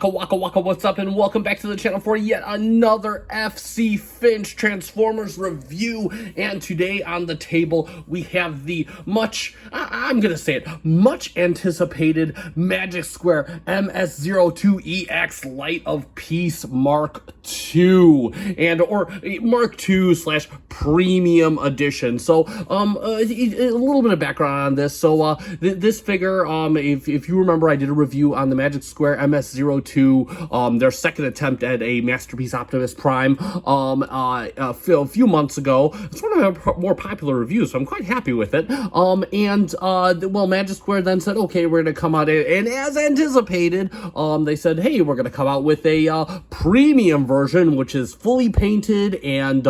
Waka, what's up, and welcome back to the channel for yet another FC Finch Transformers review. And today on the table, we have the much anticipated Magic Square MS-02EX Light of Peace Mark II, or Mark II / Premium Edition. So, a little bit of background on this. So, this figure, if you remember, I did a review on the Magic Square MS-02, their second attempt at a Masterpiece Optimus Prime, a few months ago. It's one of my more popular reviews, so I'm quite happy with it. Well, Magic Square then said, okay, we're gonna come out, and as anticipated, they said, hey, we're gonna come out with a premium version, which is fully painted and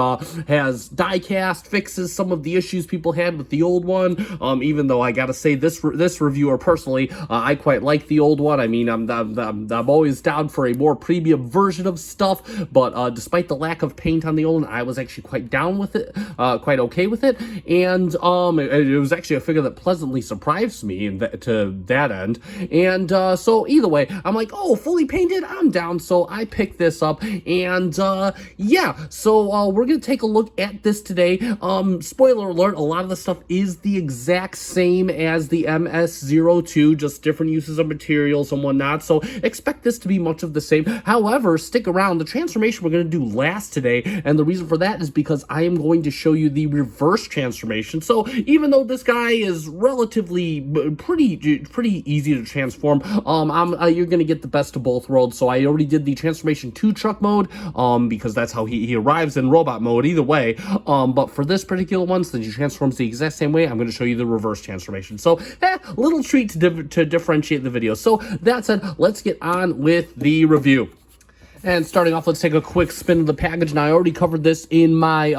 has die-cast, fixes some of the issues people had with the old one. Even though I gotta say, this reviewer personally, I quite like the old one. I mean, I'm always down for a more premium version of stuff, but despite the lack of paint on the old one, I was actually quite down with it, quite okay with it, and it was actually a figure that pleasantly surprised me to that end. And so either way, I'm like, oh, fully painted, I'm down. So I picked this up, and yeah, so we're gonna take a look at this today. Spoiler alert, a lot of the stuff is the exact same as the MS-02, just different uses of materials and whatnot, so expect this to be much of the same. However, stick around. The transformation we're going to do last today, and the reason for that is because I am going to show you the reverse transformation. So even though this guy is relatively pretty easy to transform, you're going to get the best of both worlds. So I already did the transformation to truck mode, because that's how he arrives in robot mode either way. But for this particular one, since he transforms the exact same way, I'm going to show you the reverse transformation. So, little treat to differentiate the video. So that said, let's get on with the review. And starting off, let's take a quick spin of the package. Now, I already covered this in my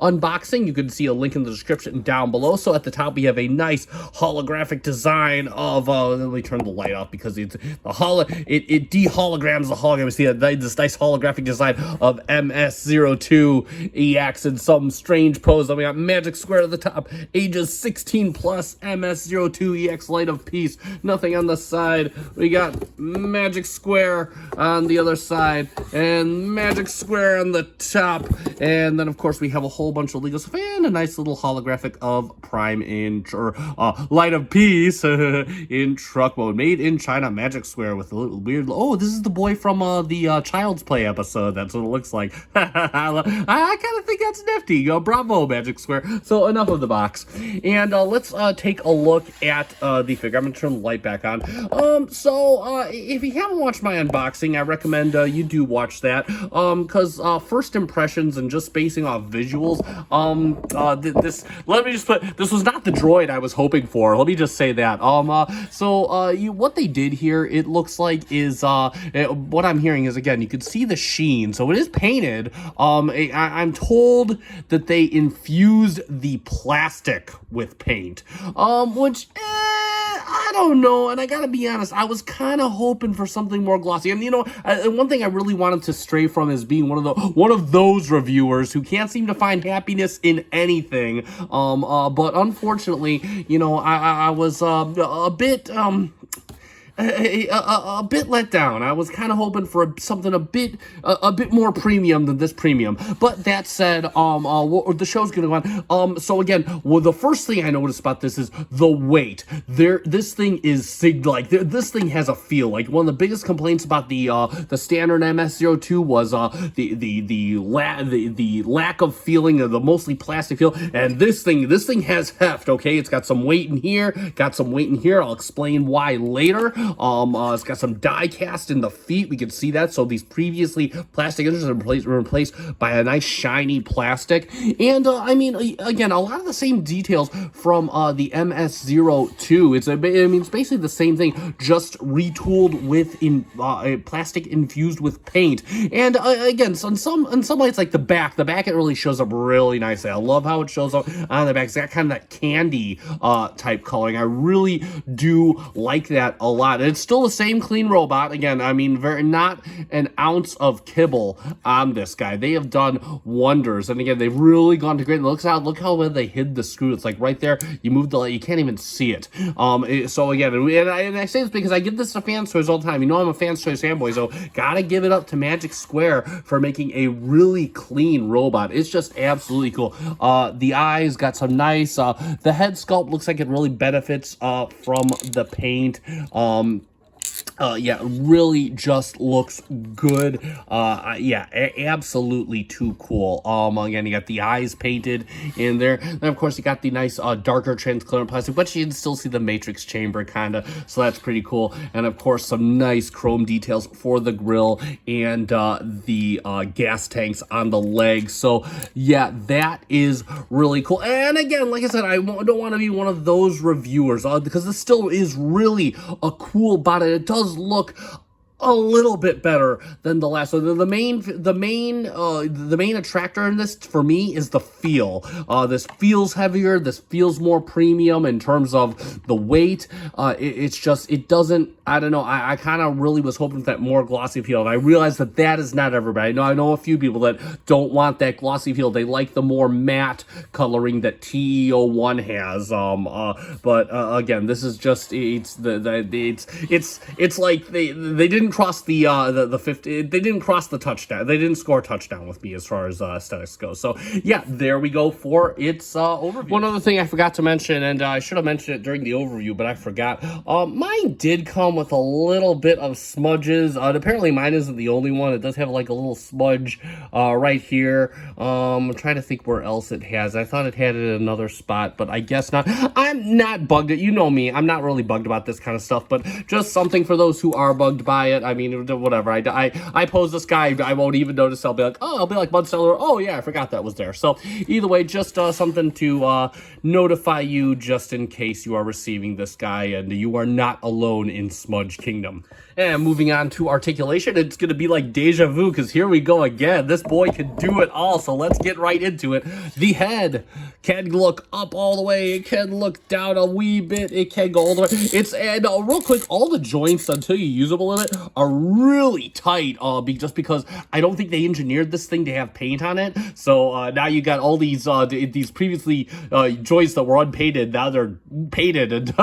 unboxing. You can see a link in the description down below. So at the top, we have a nice holographic design of, let me turn the light off because it de-holograms the hologram. See this nice holographic design of MS-02EX in some strange pose. Then we got Magic Square at the top, ages 16 plus, MS-02EX Light of Peace. Nothing on the side. We got Magic Square on the other side, and Magic Square on the top, and then of course we have a whole bunch of legal stuff and a nice little holographic of Prime Light of Peace in truck mode, made in China. Magic Square with a little weird. Oh, this is the boy from the Child's Play episode. That's what it looks like. I kind of think that's nifty. Bravo, Magic Square. So enough of the box, and let's take a look at the figure. I'm gonna turn the light back on. If you haven't watched my unboxing, I recommend you do watch that, because first impressions and just basing off visuals, this was not the droid I was hoping for. Let me just say that. What they did here, it looks like, is what I'm hearing is, again, you can see the sheen, so it is painted. I'm told that they infused the plastic with paint, which I don't know, and I gotta be honest, I was kind of hoping for something more glossy. And one thing I really wanted to stray from is being one of those reviewers who can't seem to find happiness in anything. But unfortunately, I was a bit let down. I was kind of hoping for something a bit more premium than this premium. But that said, the show's gonna go on. So again, the first thing I noticed about this is the weight. This thing is this thing has a feel. Like, one of the biggest complaints about the standard MS-02 was the lack of feeling, of the mostly plastic feel. And this thing has heft. Okay, it's got some weight in here. I'll explain why later. It's got some die cast in the feet. We can see that. So these previously plastic edges are replaced by a nice shiny plastic. And I mean, again, a lot of the same details from the MS-02. It's basically the same thing, just retooled with plastic infused with paint. And again, so on some lights, like the back, it really shows up really nicely. I love how it shows up on the back. It's got kind of that candy type coloring. I really do like that a lot. robot. It's still the same clean robot. Again, I mean, not an ounce of kibble on this guy. They have done wonders. And again, they've really gone to great. Look how well they hid the screw. It's like right there. You move the light, you can't even see it. So again, and I say this because I give this to Fans Toys all the time. You know I'm a Fans Toys fanboy, so gotta give it up to Magic Square for making a really clean robot. It's just absolutely cool. The eyes got some nice, the head sculpt looks like it really benefits from the paint. Yeah, really just looks good. Yeah, absolutely too cool. Again, you got the eyes painted in there. And of course, you got the nice darker transparent plastic, but you can still see the matrix chamber kind of, so that's pretty cool. And of course, some nice chrome details for the grill and the gas tanks on the legs. So yeah, that is really cool. And again, like I said, I don't want to be one of those reviewers because this still is really a cool bot. It does look a little bit better than the last one. The main attractor in this for me is the feel. This feels heavier. This feels more premium in terms of the weight. It's just, it doesn't, I don't know. I kind of really was hoping for that more glossy feel, and I realized that that is not everybody. I know a few people that don't want that glossy feel. They like the more matte coloring that TE01 has. But again, this is just, it's like they didn't cross the 50. They didn't cross the touchdown. They didn't score a touchdown with me as far as aesthetics go. So yeah, there we go for its overview. One other thing I forgot to mention, and I should have mentioned it during the overview, but I forgot. Mine did come with a little bit of smudges. Apparently mine isn't the only one. It does have like a little smudge right here. I'm trying to think where else it has. I thought it had it in another spot, but I guess not. I'm not bugged. You know me. I'm not really bugged about this kind of stuff, but just something for those who are bugged by it. I mean, whatever. I pose this guy, I won't even notice. I'll be like, Mudseller. Oh yeah, I forgot that was there. So either way, just something to notify you just in case you are receiving this guy and you are not alone in Smudge Kingdom. And moving on to articulation, it's going to be like deja vu because here we go again. This boy can do it all, so let's get right into it. The head can look up all the way. It can look down a wee bit. It can go all the way. And real quick, all the joints until you use them a little bit are really tight just because I don't think they engineered this thing to have paint on it. So now you got all these previously joints that were unpainted. Now they're painted, and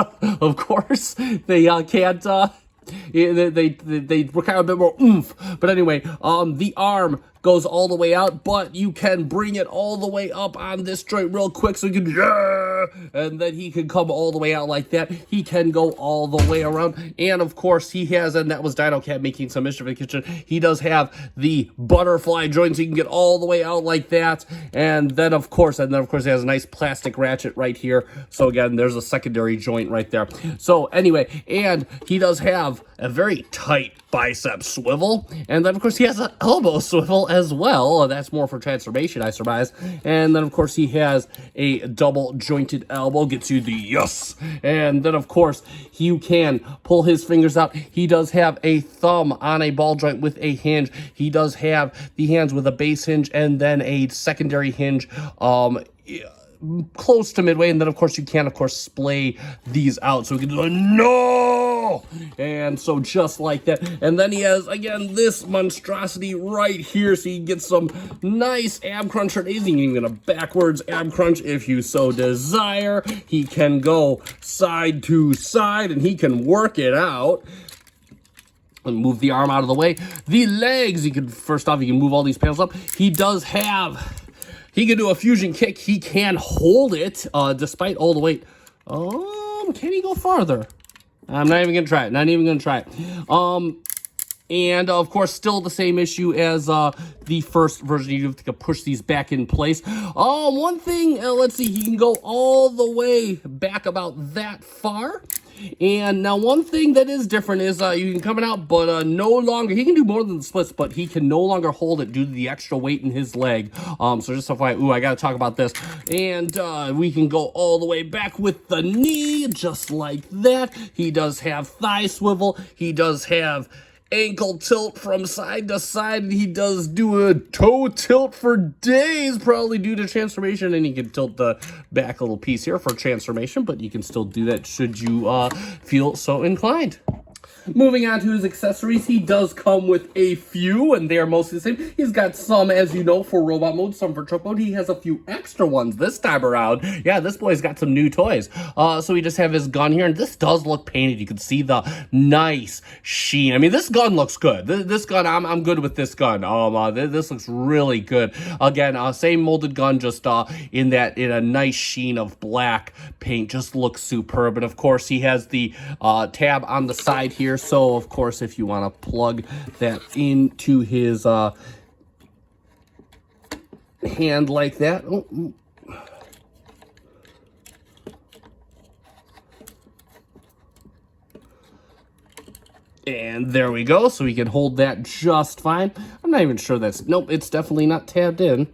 of course they can't. They require a bit more oomph. But anyway, the arm goes all the way out, but you can bring it all the way up on this joint real quick so you can, and then he can come all the way out like that. He can go all the way around, and of course he has, and that was Dino Cat making some mischief in the kitchen, he does have the butterfly joint so you can get all the way out like that, and then of course he has a nice plastic ratchet right here. So again, there's a secondary joint right there. So anyway, and he does have a very tight bicep swivel, and then of course he has an elbow swivel as well. That's more for transformation, I surmise. And then of course he has a double jointed elbow, gets you the yes. And then of course you can pull his fingers out. He does have a thumb on a ball joint with a hinge. He does have the hands with a base hinge and then a secondary hinge close to midway, and then of course you can splay these out so we can do a no, and so just like that. And then he has again this monstrosity right here, so you get some nice ab crunch. You can even get a backwards ab crunch if you so desire. He can go side to side and he can work it out. And move the arm out of the way. The legs, you can move all these panels up. He can do a fusion kick. He can hold it despite all the weight. Can he go farther? I'm not even going to try it. And of course, still the same issue as the first version. You have to push these back in place. One thing, let's see, he can go all the way back about that far. And now one thing that is different is you can come out, but no longer, he can do more than the splits, but he can no longer hold it due to the extra weight in his leg. So just FYI, I gotta talk about this. And we can go all the way back with the knee, just like that. He does have thigh swivel. He does have ankle tilt from side to side, and he does do a toe tilt for days, probably due to transformation. And you can tilt the back little piece here for transformation, but you can still do that should you feel so inclined. Moving on to his accessories, he does come with a few, and they are mostly the same. He's got some, as you know, for robot mode, some for truck mode. He has a few extra ones this time around. Yeah, this boy's got some new toys. So we just have his gun here, and this does look painted. You can see the nice sheen. I mean, this gun looks good. This gun, I'm good with this gun. This looks really good. Again, same molded gun, just in a nice sheen of black paint. Just looks superb. And of course, he has the tab on the side here. So, of course, if you want to plug that into his hand like that. And there we go. So we can hold that just fine. I'm not even sure that's... Nope, it's definitely not tabbed in.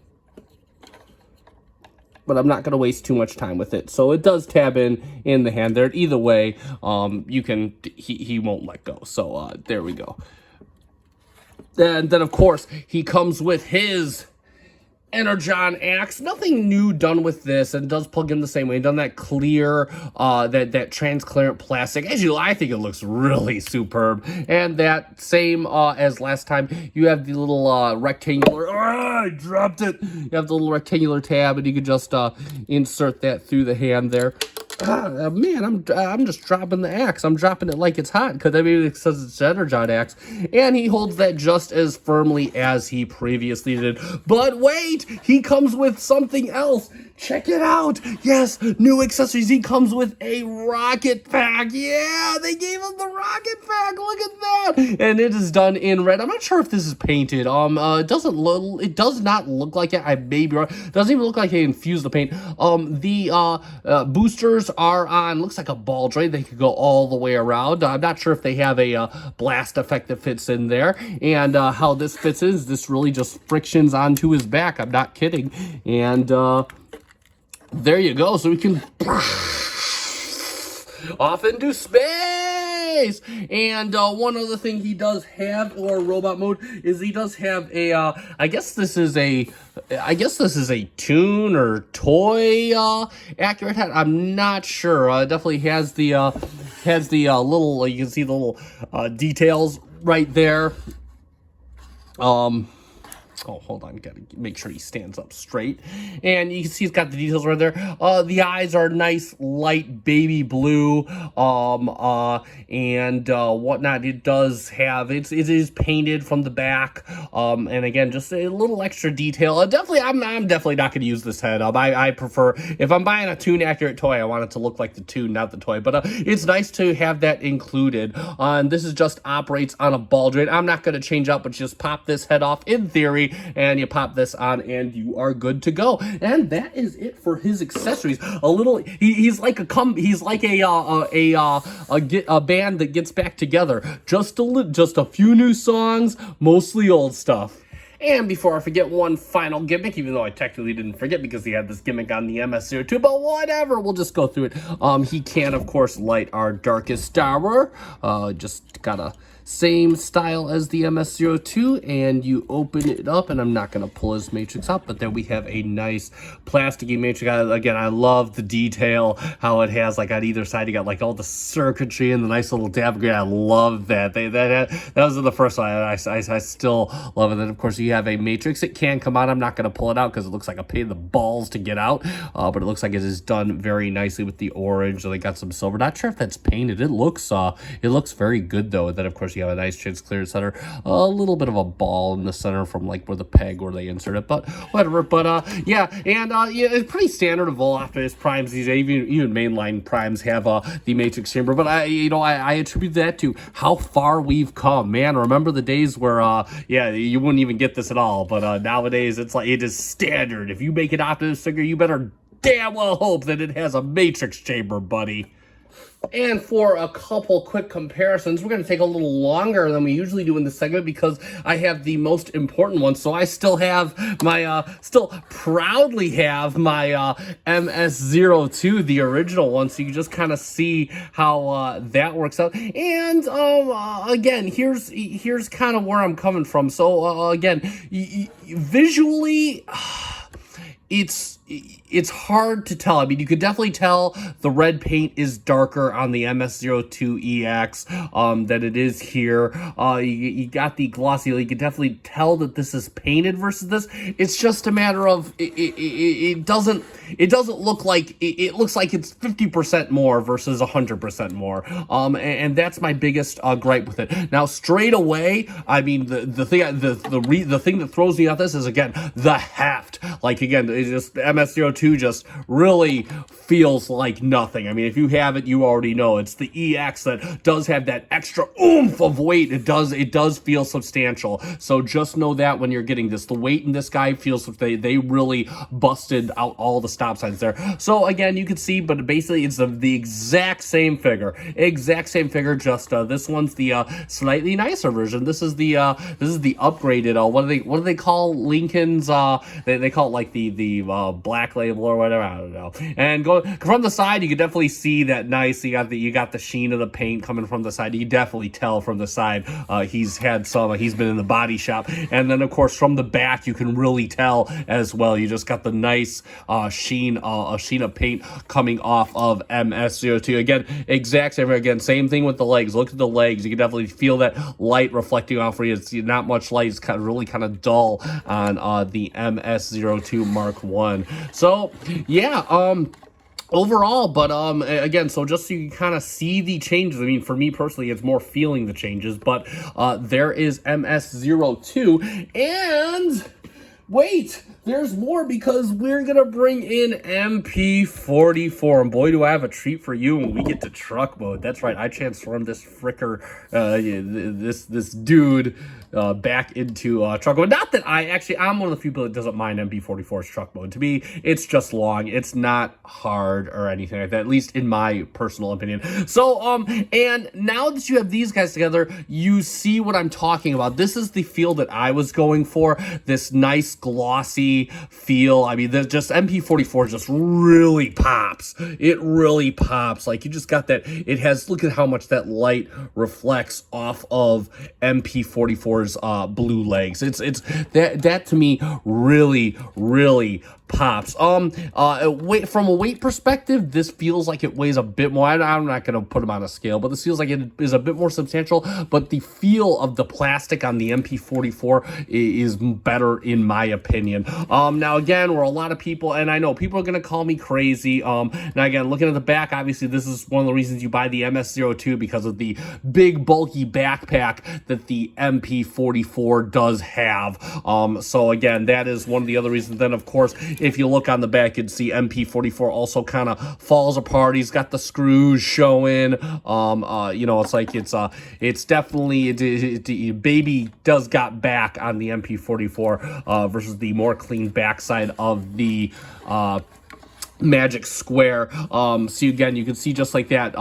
But I'm not going to waste too much time with it. So it does tab in the hand there. Either way, you can, he won't let go. So there we go. And then, of course, he comes with his Energon axe. Nothing new done with this, and it does plug in the same way. Done that clear, that transparent plastic. I think it looks really superb. And that same as last time, you have the little rectangular. I dropped it. You have the little rectangular tab, and you can just insert that through the hand there. Man, I'm just dropping the axe. I'm dropping it like it's hot, because I mean, it says it's Energon axe. And he holds that just as firmly as he previously did. But wait, he comes with something else. Check it out. Yes, new accessories. He comes with a rocket pack. Yeah, they gave him the rocket pack. Look at that. And it is done in red. I'm not sure if this is painted. It does not look like it. I may be wrong. It doesn't even look like they infused the paint. The boosters are on, looks like a ball joint. They could go all the way around. I'm not sure if they have a blast effect that fits in there. And how this fits is this really just frictions onto his back. I'm not kidding. And there you go. So we can off into space. And one other thing he does have, or robot mode, is he does have a I guess this is a tune or toy accurate head. I'm not sure. Definitely has the little, you can see the little details right there. Oh, hold on. Gotta make sure he stands up straight. And you can see he's got the details right there. The eyes are nice, light baby blue. And whatnot. It does have, it is painted from the back. And again, just a little extra detail. Definitely, I'm definitely not going to use this head. I prefer, if I'm buying a tune accurate toy, I want it to look like the tune, not the toy. But it's nice to have that included. And this is just operates on a ball joint. I'm not going to change up, but just pop this head off in theory. And you pop this on and you are good to go. And that is it for his accessories. He's like a band that gets back together. Just a few new songs, mostly old stuff. And before I forget, one final gimmick, even though I technically didn't forget because he had this gimmick on the MS-02, but whatever, we'll just go through it. He can, of course, light our darkest hour. Just got a same style as the MS-02, and you open it up, and I'm not going to pull his matrix out, but then we have a nice plasticky matrix. Again, I love the detail, how it has, like, on either side, you got, like, all the circuitry and the nice little dab grid. I love that. That was the first one. I still love it. And, of course, you have a matrix. It can come out. I'm not going to pull it out because it looks like a pain in the balls to get out, but it looks like it is done very nicely with the orange. So they got some silver. Not sure if that's painted. It looks very good, though. And then, of course, you have a nice transclear center, a little bit of a ball in the center from like where the peg where they insert it, but whatever. But yeah, and yeah, it's pretty standard of all Optimus Primes these days. Even mainline Primes have the matrix chamber. But I attribute that to how far we've come, man. Remember the days where yeah, you wouldn't even get this at all, but nowadays it's like it is standard. If you make an Optimus figure, you better damn well hope that it has a matrix chamber, buddy. And for a couple quick comparisons, we're going to take a little longer than we usually do in this segment because I have the most important one. So I still have my, still proudly have my MS-02, the original one. So you can just kind of see how that works out. And again, here's kind of where I'm coming from. So again, visually, it's it's hard to tell. I mean, you could definitely tell the red paint is darker on the MS-02EX than it is here. You got the glossy. You can definitely tell that this is painted versus this. It's just a matter of it doesn't look like it looks like it's 50% more versus 100% more. And that's my biggest gripe with it. Now, straight away, I mean, the thing that throws me off this is, again, the heft. Like, again, it's just MS-02 just really feels like nothing. I mean, if you have it, you already know it's the EX that does have that extra oomph of weight. It does feel substantial. So just know that when you're getting this, the weight in this guy feels they really busted out all the stop signs there. So again, you can see, but basically it's the exact same figure, just this one's the slightly nicer version. This is the upgraded what do they call Lincoln's they call it like the black label or whatever, I don't know. And going from the side, you can definitely see that nice. You got the sheen of the paint coming from the side. You can definitely tell from the side he's been in the body shop. And then of course from the back you can really tell as well. You just got the nice sheen of paint coming off of MS-02. Again, exact same. Again, same thing with the legs. Look at the legs. You can definitely feel that light reflecting off where it's not much light. It's really kind of dull on the MS-02 Mark 1. So yeah, overall, but again, so just so you kind of see the changes. I mean, for me personally, it's more feeling the changes, but there is MS-02, and wait, there's more, because we're gonna bring in MP-44, and boy, do I have a treat for you when we get to truck mode. That's right, I transformed this fricker, this dude back into truck mode. Not that I'm one of the people that doesn't mind MP-44's truck mode. To me, it's just long. It's not hard or anything like that, at least in my personal opinion. So, and now that you have these guys together, you see what I'm talking about. This is the feel that I was going for. This nice glossy feel. I mean, just MP-44 just really pops. It really pops. Like, you just got that. It has, look at how much that light reflects off of MP-44's blue legs. It's that to me really pops. From a weight perspective, this feels like it weighs a bit more. I'm not going to put them on a scale, but this feels like it is a bit more substantial, but the feel of the plastic on the MP-44 is better in my opinion. Now again, we're a lot of people, and I know people are going to call me crazy. Now again, looking at the back, obviously this is one of the reasons you buy the MS-02, because of the big bulky backpack that the MP-44 does have. So again, that is one of the other reasons. Then of course, if you look on the back, you'd see MP-44 also kind of falls apart. He's got the screws showing. You know, it's like it's definitely baby does got back on the MP-44 versus the more clean backside of the Magic Square. So again, you can see just like that.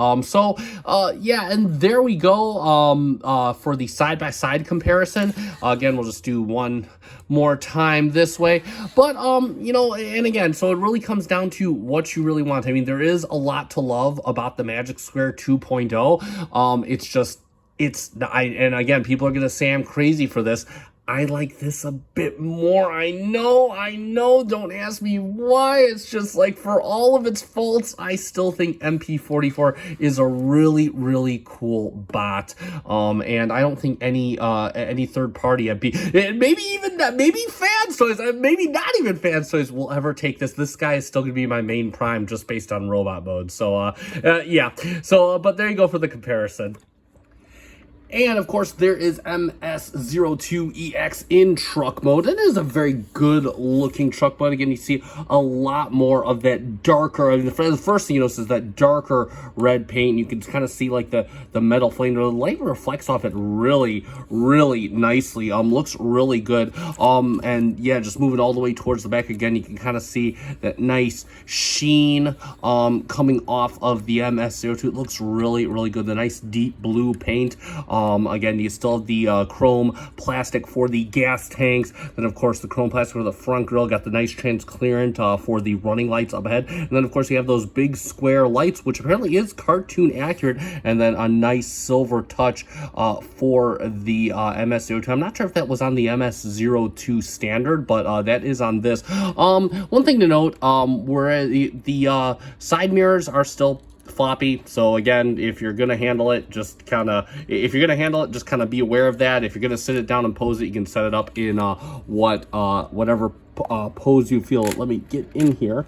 Yeah, and there we go for the side-by-side comparison. Again, we'll just do one more time this way, but you know, and again, so it really comes down to what you really want. I mean, there is a lot to love about the Magic Square 2.0. It's just, and again, people are gonna say I'm crazy for this. I like this a bit more. I know, don't ask me why. It's just like, for all of its faults, I still think MP-44 is a really cool bot. And I don't think any third party maybe Fans Toys, maybe not even Fans Toys will ever take this. This guy is still gonna be my main prime just based on robot mode. So yeah. So but there you go for the comparison. And of course, there is MS-02EX in truck mode. It is a very good looking truck mode. Again, you see a lot more of that darker. I mean, the first thing you notice is that darker red paint. You can kind of see like the metal flame. The light reflects off it really nicely. Looks really good. And yeah, just moving all the way towards the back again, you can kind of see that nice sheen coming off of the MS-02. It looks really good. The nice deep blue paint. Again, you still have the chrome plastic for the gas tanks. Then, of course, the chrome plastic for the front grille. Got the nice transparent for the running lights up ahead. And then, of course, you have those big square lights, which apparently is cartoon accurate. And then a nice silver touch for the MS-02. I'm not sure if that was on the MS-02 standard, but that is on this. One thing to note, where the side mirrors are still floppy. So again, if you're gonna handle it, just kind of be aware of that. If you're gonna sit it down and pose it, you can set it up in whatever pose you feel. Let me get in here.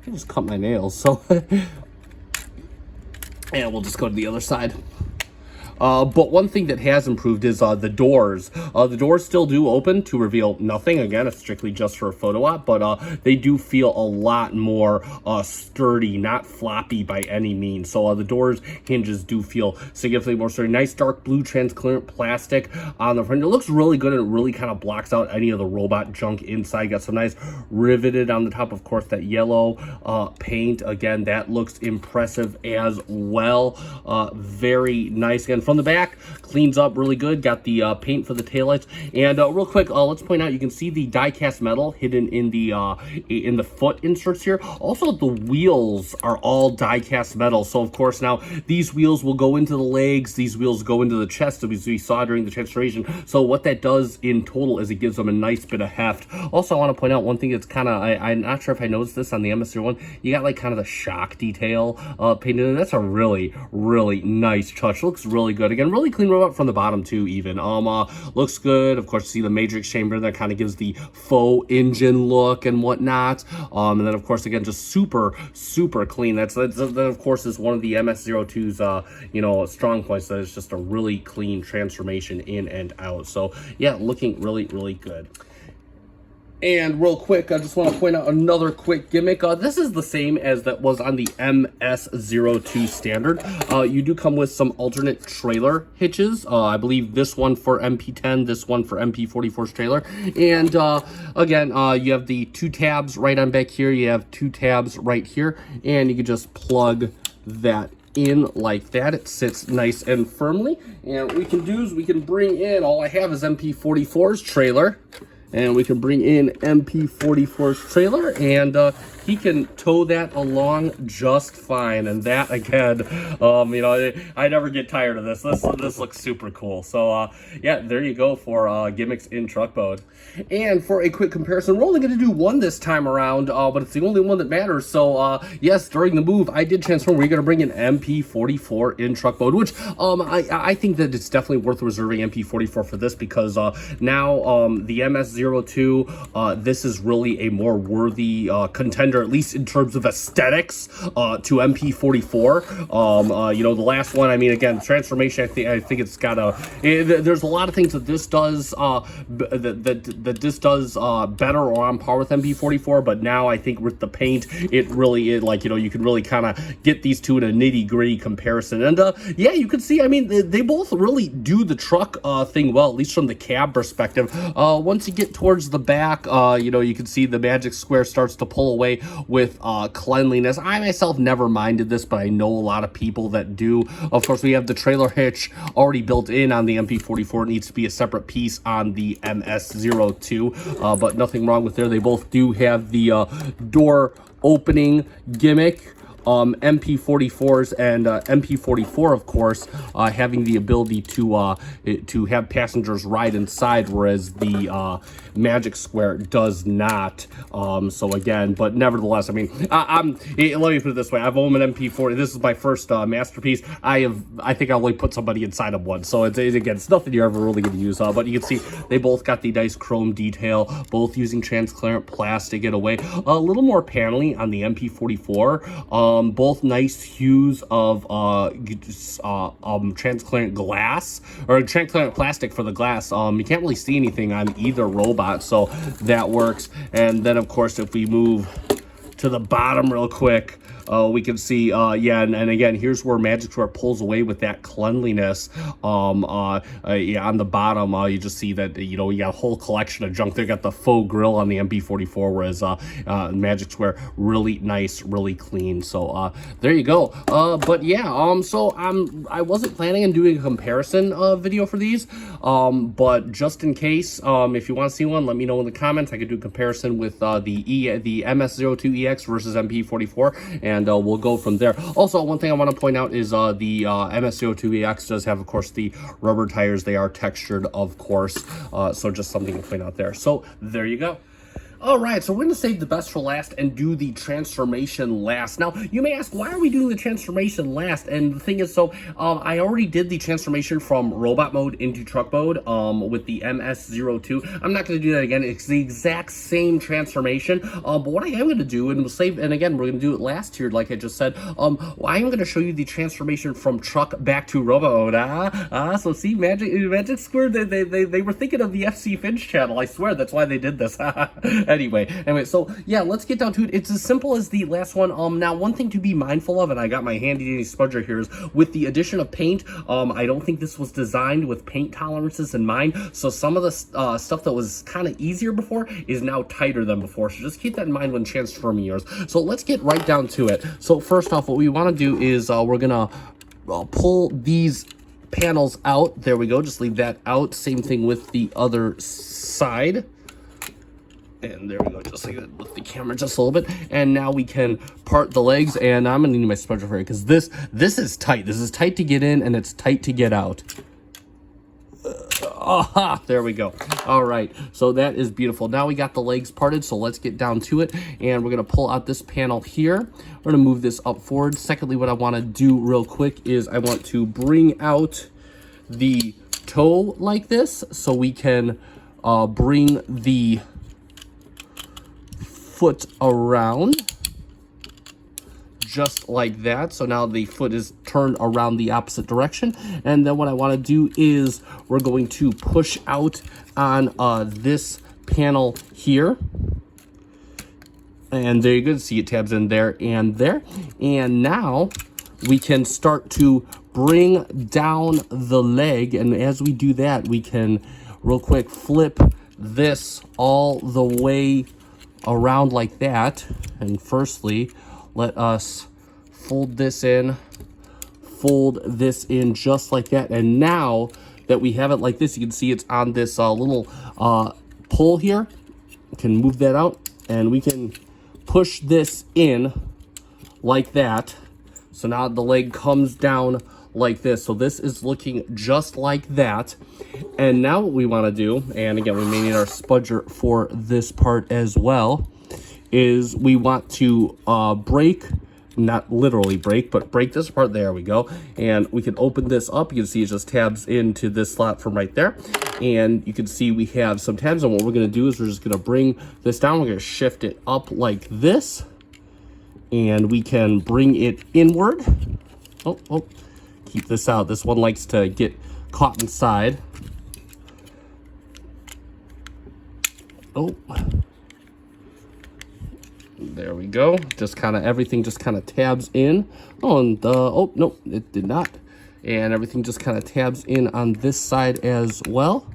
I just cut my nails, so and we'll just go to the other side. But one thing that has improved is the doors. The doors still do open to reveal nothing. Again, it's strictly just for a photo op, but they do feel a lot more sturdy, not floppy by any means. So the doors hinges do feel significantly more sturdy. Nice dark blue transparent plastic on the front. It looks really good, and it really kind of blocks out any of the robot junk inside. Got some nice riveted on the top, of course, that yellow paint. Again, that looks impressive as well. Very nice. Again, from the back, cleans up really good. Got the paint for the taillights. And real quick, let's point out, you can see the die-cast metal hidden in the foot inserts here. Also, the wheels are all die-cast metal. So, of course, now these wheels will go into the legs. These wheels go into the chest, as we saw during the transformation. So what that does in total is it gives them a nice bit of heft. Also, I want to point out one thing that's kind of, I'm not sure if I noticed this on the MS-01. You got like kind of the shock detail painted in. That's a really, really nice touch. Looks really good. Again, really clean robot from the bottom too, even. Looks good. Of course, you see the matrix chamber that kind of gives the faux engine look and whatnot. And then, of course, again, just super, super clean. That, of course, is one of the MS-02's, strong points. That it's just a really clean transformation in and out. So, yeah, looking really, really good. And real quick, I just want to point out another quick gimmick. This is the same as that was on the MS-02 standard. You do come with some alternate trailer hitches. I believe this one for MP10, this one for MP44's trailer. And again, you have the two tabs right on back here. You have two tabs right here. And you can just plug that in like that. It sits nice and firmly. And what we can do is we can bring in, all I have is MP44's trailer. And we can bring in MP44's trailer, and he can tow that along just fine. And that, again, I never get tired of this. This looks super cool. So, yeah, there you go for gimmicks in truck mode. And for a quick comparison, we're only going to do one this time around, but it's the only one that matters. So, yes, during the move, I did transform. We're going to bring in MP44 in truck mode, which I think that it's definitely worth reserving MP44 for this, because now the MS-02, this is really a more worthy contender, at least in terms of aesthetics, to MP44. The last one, I mean, again, transformation, I think it's got there's a lot of things that this does that this does better or on par with MP44, but now I think with the paint, it really is you can really kind of get these two in a nitty-gritty comparison. And yeah, you can see, I mean, they both really do the truck thing well, at least from the cab perspective. Once you get towards the back, you can see the magic square starts to pull away with cleanliness. I myself never minded this, but I know a lot of people that do. Of course, we have the trailer hitch already built in on the MP44. It needs to be a separate piece on the MS-02, but nothing wrong with there. They both do have the door opening gimmick. MP44s and MP44, of course, having the ability to have passengers ride inside, whereas the Magic Square does not. So again, but nevertheless, I mean, let me put it this way: I've owned an MP40. This is my first masterpiece. I think I only put somebody inside of one, so it's nothing you're ever really going to use. But you can see they both got the nice chrome detail, both using transparent plastic in a way. A little more paneling on the MP44. Both nice hues of transparent glass, or transparent plastic for the glass. You can't really see anything on either robot, so that works. And then, of course, if we move to the bottom real quick, we can see, yeah, and again, here's where Magic Square pulls away with that cleanliness. Yeah, on the bottom, you just see that, you know, you got a whole collection of junk. They got the faux grill on the MP44, whereas Magic Square really nice, really clean. So there you go. But yeah, so I wasn't planning on doing a comparison video for these, but just in case, if you want to see one, let me know in the comments. I could do a comparison with the MS-02EX versus MP44, and we'll go from there. Also, one thing I want to point out is the MS-02EX does have, of course, the rubber tires. They are textured, of course, so just something to point out there. So there you go. All right, so we're going to save the best for last and do the transformation last. Now, you may ask, why are we doing the transformation last? And the thing is, so I already did the transformation from robot mode into truck mode with the MS-02. I'm not going to do that again. It's the exact same transformation. But what I am going to do, and we'll save, and again, we're going to do it last here, like I just said. I am going to show you the transformation from truck back to robot mode. So see, Magic Square, they were thinking of the FC Finch channel. I swear, that's why they did this. Anyway, so yeah, let's get down to it. It's as simple as the last one. Now, one thing to be mindful of, and I got my handy dandy spudger here, is with the addition of paint, I don't think this was designed with paint tolerances in mind, so some of the stuff that was kind of easier before is now tighter than before, so just keep that in mind when transforming yours. So let's get right down to it. So first off, what we want to do is we're gonna pull these panels out. There we go, just leave that out. Same thing with the other side. And there we go, just like that, lift the camera just a little bit. And now we can part the legs, and I'm gonna need my spudger for it, because this is tight. This is tight to get in, and it's tight to get out. Aha, there we go. All right, so that is beautiful. Now we got the legs parted, so let's get down to it. And we're gonna pull out this panel here. We're gonna move this up forward. Secondly, what I wanna do real quick is I want to bring out the toe like this, so we can bring the foot around just like that. So now the foot is turned around the opposite direction. And then what I want to do is we're going to push out on this panel here. And there you go. See, it tabs in there and there. And now we can start to bring down the leg. And as we do that, we can real quick flip this all the way around like that. And firstly, let us fold this in just like that. And now that we have it like this, you can see it's on this little pull here. You can move that out, and we can push this in like that. So now the leg comes down like this. So this is looking just like that. And now what we want to do, and again, we may need our spudger for this part as well, is we want to break, not literally break, but break this part. There we go. And we can open this up. You can see it just tabs into this slot from right there. And you can see we have some tabs. And what we're going to do is we're just going to bring this down. We're going to shift it up like this. And we can bring it inward. Oh, keep this out. This one likes to get caught inside. Oh, there we go. Just kind of everything just kind of tabs in. Oh, and oh no, it did not. And everything just kind of tabs in on this side as well.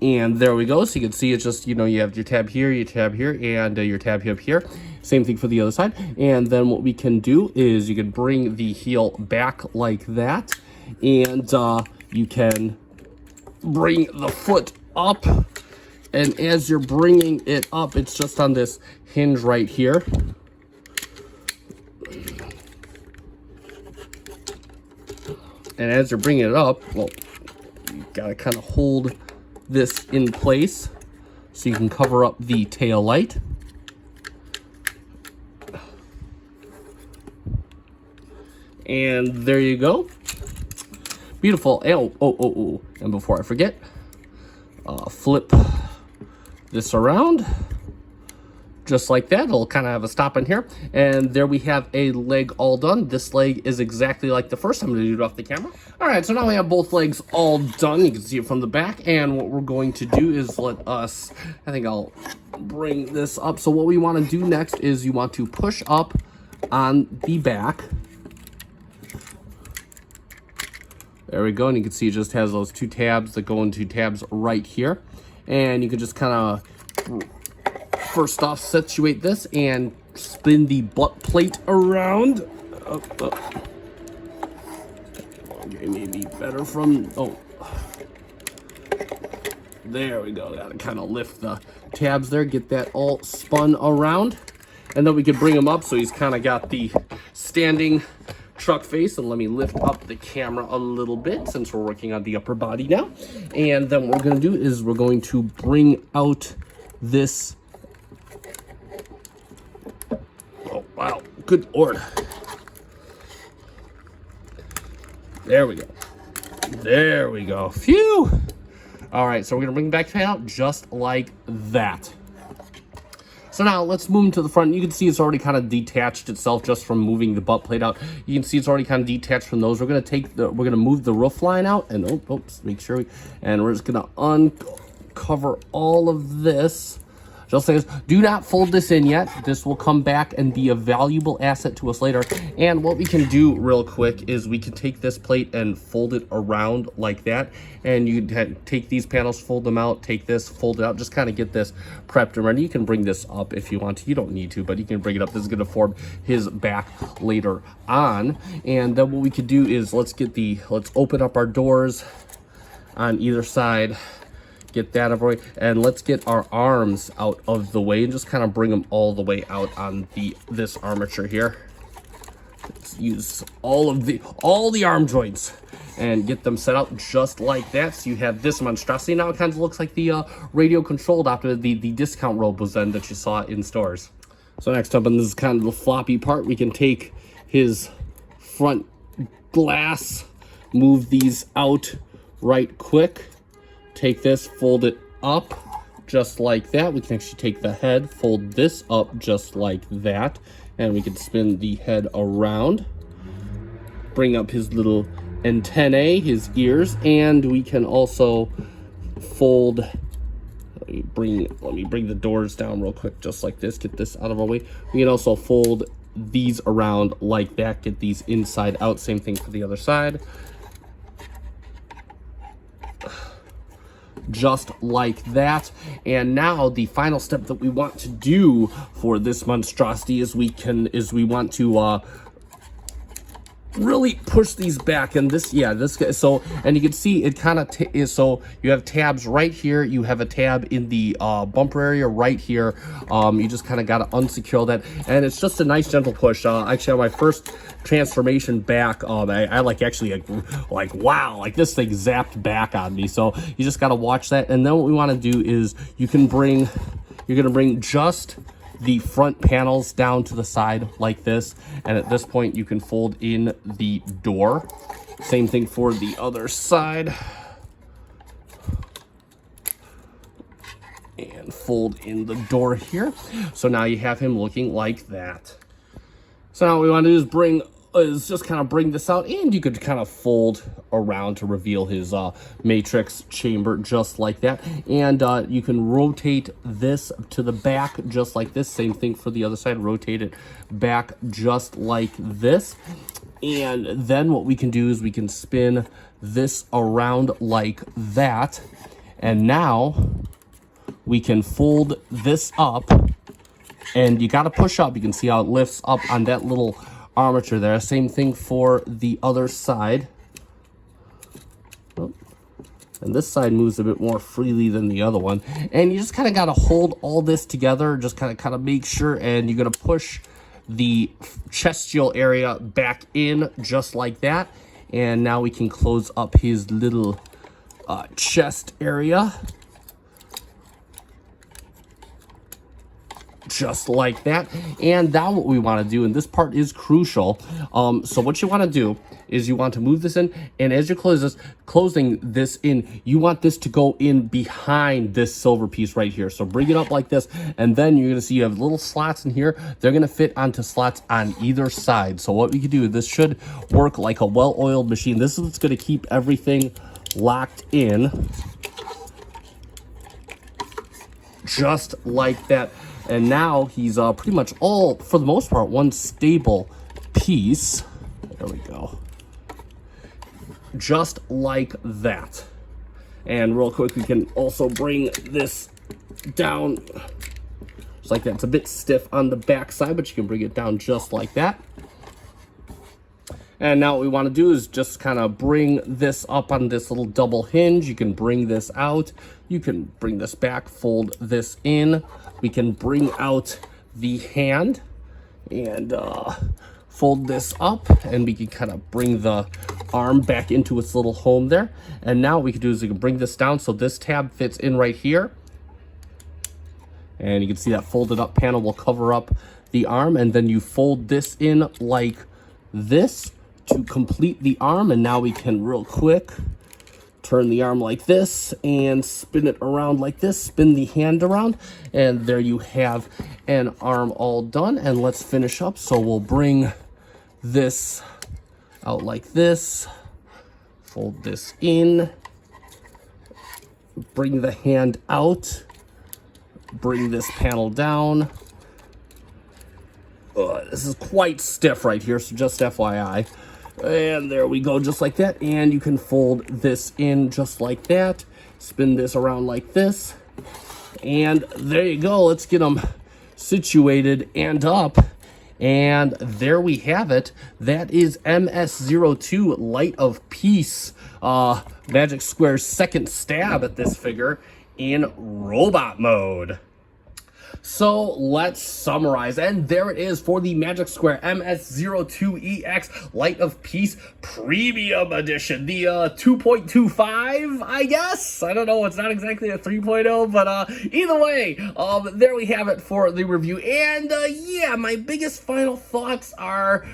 And there we go. So you can see it's just, you know, you have your tab here, and your tab up here. Same thing for the other side. And then what we can do is you can bring the heel back like that. And you can bring the foot up. And as you're bringing it up, it's just on this hinge right here. And as you're bringing it up, well, you gotta kind of hold this in place so you can cover up the tail light. And there you go. Beautiful. Oh. And before I forget, flip this around just like that. It'll kind of have a stop in here, and there we have a leg all done. This leg is exactly like the first time. I'm going to do it off the camera. All right, so now we have both legs all done. You can see it from the back, and what we're going to do is I think I'll bring this up. So what we want to do next is you want to push up on the back. There we go, and you can see it just has those 2 tabs that go into tabs right here. And you can just kind of, first off, situate this and spin the butt plate around. Okay, maybe better from, there we go. Gotta kind of lift the tabs there, get that all spun around. And then we can bring him up so he's kind of got the standing truck face. And let me lift up the camera a little bit since we're working on the upper body now. And then what we're going to do is we're going to bring out this. Oh, wow. Good Lord. There we go. There we go. Phew. All right, so we're going to bring the back fan out just like that. So now let's move to the front. You can see it's already kind of detached itself just from moving the butt plate out. You can see it's already kind of detached from those. We're going to move the roof line out and make sure and we're just going to uncover all of this. Just like this. Do not fold this in yet. This will come back and be a valuable asset to us later. And what we can do real quick is we can take this plate and fold it around like that. And you take these panels, fold them out, take this, fold it out, just kind of get this prepped and ready. You can bring this up if you want to. You don't need to, but you can bring it up. This is going to form his back later on. And then what we could do is let's open up our doors on either side. Get that out of the way, and let's get our arms out of the way and just kind of bring them all the way out on this armature here. Let's use all the arm joints and get them set up just like that. So you have this monstrosity. Now it kind of looks like the radio controlled after the discount robe was done that you saw in stores. So next up, and this is kind of the floppy part, we can take his front glass, move these out right quick. Take this, fold it up just like that. We can actually take the head, fold this up just like that, and we can spin the head around. Bring up his little antennae, his ears, and we can also fold. Let me bring the doors down real quick, just like this. Get this out of our way. We can also fold these around like that. Get these inside out. Same thing for the other side. Just like that. And now the final step that we want to do for this monstrosity is we want to really push these back, and this so, and you can see it kind of is, so you have tabs right here, you have a tab in the bumper area right here. You just kind of got to unsecure that, and it's just a nice gentle push. Actually on my first transformation back, I like wow, like this thing zapped back on me. So you just got to watch that. And then what we want to do is you're going to bring just the front panels down to the side like this, and at this point you can fold in the door. Same thing for the other side, and fold in the door here. So now you have him looking like that. So now what we want to do is just kind of bring this out, and you could kind of fold around to reveal his matrix chamber just like that. And you can rotate this to the back just like this. Same thing for the other side, rotate it back just like this. And then what we can do is we can spin this around like that, and now we can fold this up, and you got to push up. You can see how it lifts up on that little armature there. Same thing for the other side. And this side moves a bit more freely than the other one. And you just kind of got to hold all this together, just kind of make sure, and you're going to push the chestial area back in just like that. And now we can close up his little chest area. Just like that. And now what we want to do, and this part is crucial, so what you want to do is you want to move this in, and as you closing this in, you want this to go in behind this silver piece right here. So bring it up like this, and then you're going to see you have little slots in here. They're going to fit onto slots on either side. So what we can do, this should work like a well-oiled machine. This is what's going to keep everything locked in just like that. And now he's pretty much all, for the most part, one stable piece. There we go. Just like that. And real quick, we can also bring this down just like that. It's a bit stiff on the back side, but you can bring it down just like that. And now what we want to do is just kind of bring this up on this little double hinge. You can bring this out. You can bring this back, fold this in. We can bring out the hand and fold this up, and we can kind of bring the arm back into its little home there. And now what we can do is we can bring this down so this tab fits in right here. And you can see that folded up panel will cover up the arm, and then you fold this in like this to complete the arm. And now we can real quick turn the arm like this and spin it around like this, spin the hand around, and there you have an arm all done. And let's finish up. So we'll bring this out like this, fold this in, bring the hand out, bring this panel down. This is quite stiff right here, so just FYI. And there we go, just like that. And you can fold this in just like that, spin this around like this, and there you go. Let's get them situated and up. And there we have it. That is MS-02 Light of Peace, Magic Square's second stab at this figure in robot mode. So let's summarize, and there it is for the Magic Square MS-02EX Light of Peace Premium Edition, the 2.25, I guess. I don't know, it's not exactly a 3.0, but either way, there we have it for the review. And yeah, my biggest final thoughts are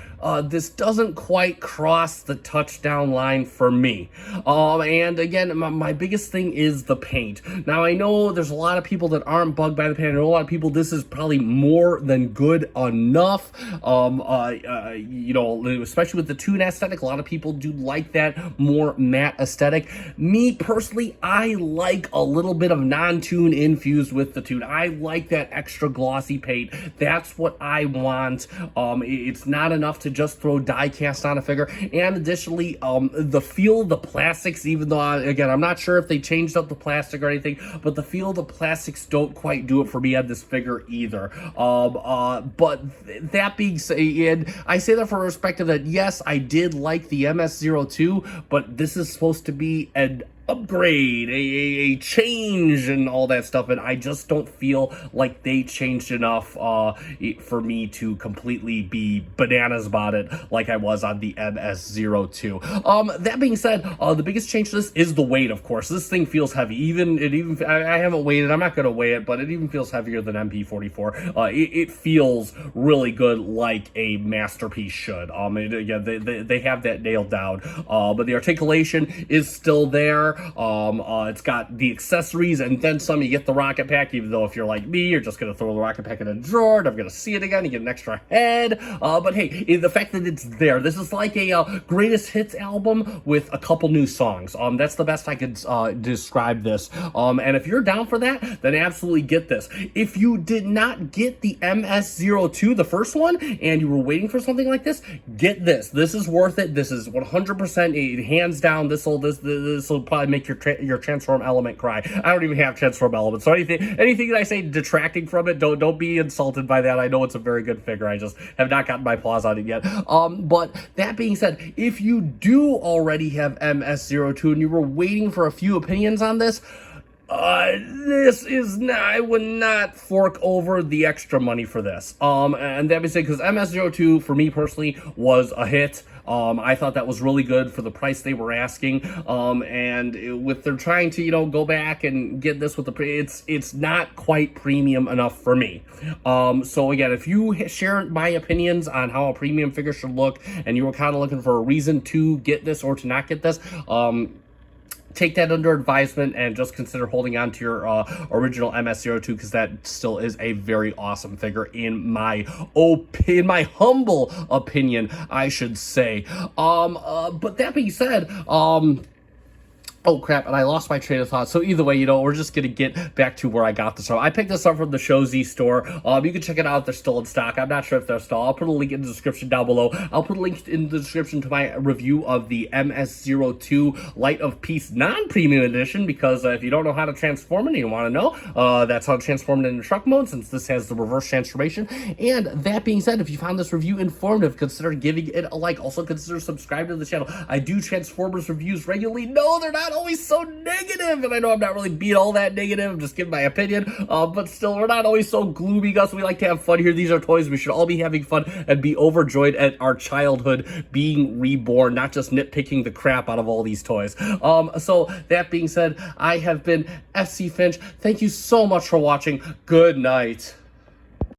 this doesn't quite cross the touchdown line for me. And again, my biggest thing is the paint. Now, I know there's a lot of people that aren't bugged by the paint. I know a lot of people, this is probably more than good enough. You know, especially with the toon aesthetic, a lot of people do like that more matte aesthetic. Me, personally, I like a little bit of non-toon infused with the toon. I like that extra glossy paint. That's what I want. It's not enough to just throw die cast on a figure. And additionally, the feel of the plastics, even though, again, I'm not sure if they changed up the plastic or anything, but the feel of the plastics don't quite do it for me on this figure either. But that being said, and I say that for perspective that, yes, I did like the MS-02, but this is supposed to be an upgrade, a change and all that stuff, and I just don't feel like they changed enough for me to completely be bananas about it like I was on the MS-02. That being said, the biggest change to this is the weight, of course. This thing feels heavy. I haven't weighed it, I'm not going to weigh it, but it even feels heavier than MP44. It feels really good, like a masterpiece should. Again, they have that nailed down, but the articulation is still there. It's got the accessories and then some. You get the rocket pack, even though if you're like me, you're just going to throw the rocket pack in a drawer. I'm going to see it again. You get an extra head. But hey, the fact that it's there, this is like a greatest hits album with a couple new songs. That's the best I could describe this. And if you're down for that, then absolutely get this. If you did not get the MS-02, the first one, and you were waiting for something like this, get this. This is worth it. This is 100% hands down. This will probably make your transform element cry. I don't even have transform elements, so anything that I say detracting from it, don't be insulted by that. I know it's a very good figure. I just have not gotten my paws on it yet. But that being said, if you do already have MS-02 and you were waiting for a few opinions on this, this is not, I would not fork over the extra money for this. And that being said, because MS-02 for me personally was a hit. I thought that was really good for the price they were asking. And with they're trying to, go back and get this with the it's not quite premium enough for me. So again, if you share my opinions on how a premium figure should look, and you were kind of looking for a reason to get this or to not get this, take that under advisement and just consider holding on to your original MS-02, because that still is a very awesome figure in my humble opinion, I should say. But that being said, Oh crap, and I lost my train of thought. So either way, we're just gonna get back to where I got this from. I picked this up from the Show Z store. You can check it out. They're still in stock. I'm not sure if they're still. I'll put a link in the description down below. I'll put a link in the description to my review of the MS-02 Light of Peace non-premium edition, because if you don't know how to transform it and you want to know, that's how to transform it into truck mode, since this has the reverse transformation. And that being said, if you found this review informative, consider giving it a like. Also consider subscribing to the channel. I do Transformers reviews regularly. No, they're not always so negative, and I know I'm not really being all that negative, I'm just giving my opinion, but still, we're not always so gloomy, Gus. We like to have fun here. These are toys. We should all be having fun and be overjoyed at our childhood being reborn, not just nitpicking the crap out of all these toys. So that being said, I have been FC Finch. Thank you so much for watching. Good night.